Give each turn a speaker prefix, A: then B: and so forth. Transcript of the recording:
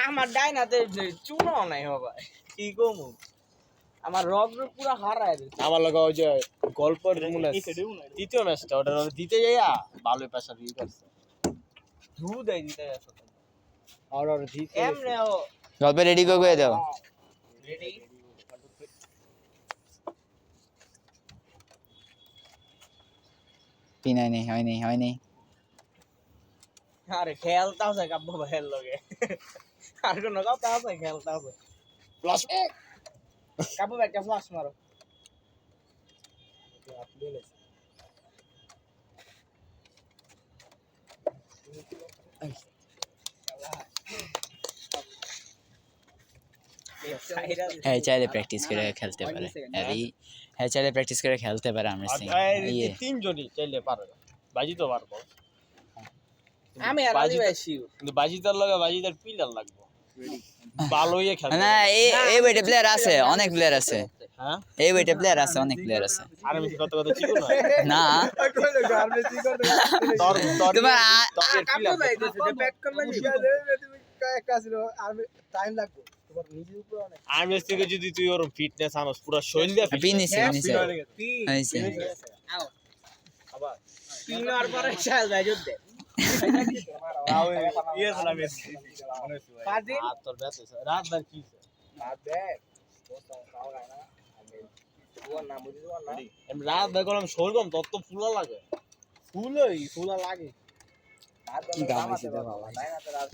A: আমার ডাইনাতে চুনো নাই বাবা কি কমু আমার রগ পুরো হারায় দিছে
B: আমার লগে ওই যে গল্পের মনে আছে তৃতীয় ম্যাচটা ওটা দিতে যাইয়া ভালো পেশা দিয়ে করছে
A: ধু দেই দিতে আছে
B: আর জিতে
A: এমনে ও
C: গল্প রেডি করে দাও
A: রেডি
C: পিনাই নেই হয়নি
A: আরে খেলতা আছে কাব্য ভাইয়ের লগে আর কোন কথা আছে খেলতা আছে
B: প্লাস
A: কাব্য ভাই একটা ফ্লাশ মারো
C: হ্যাঁ চাইলে প্র্যাকটিস করে খেলতে পারে হ্যাঁ চাইলে প্র্যাকটিস করে খেলতে পারে আমরা
B: তিনজনই চাইলে পারবে বাজি তো পারবো
A: আমি আর আলী ভাই শিউ
B: কিন্তু বাজিতার লগে বাজিতার পিলার লাগবে ভালো হয়ে খেলবে
C: না এই ওয়েটে প্লেয়ার আছে অনেক প্লেয়ার আছে
B: হ্যাঁ
C: এই ওয়েটে প্লেয়ার আছে অনেক প্লেয়ার আছে
B: আর আমি কত চিকো
C: না
B: না
C: তোমার
A: কাব্য ভাই দিছে ব্যাট করলে
D: তুমি একটা ছিল আর টাইম লাগবে তোমার নিজের উপর অনেক
B: আমি থেকে যদি তুই ওর ফিটনেস আনস পুরো শরীর দিয়ে
C: পিনিছে
A: আও আবার তিন আর পরে চাল ভাই জোর দে
B: ইয়ে সালাম
A: পাদি
B: আর তোর ব্যাট রাত বার কি
D: আর দেখ বস্তা খাও গায় না আমি দুয়ার নাম বুঝি দুয়ার না
B: আমি রাত বার করলাম শরীর তত তো ফুলা লাগে ফুলা লাগে
D: আর কি গাম আছে বাবা তাই না তো রাত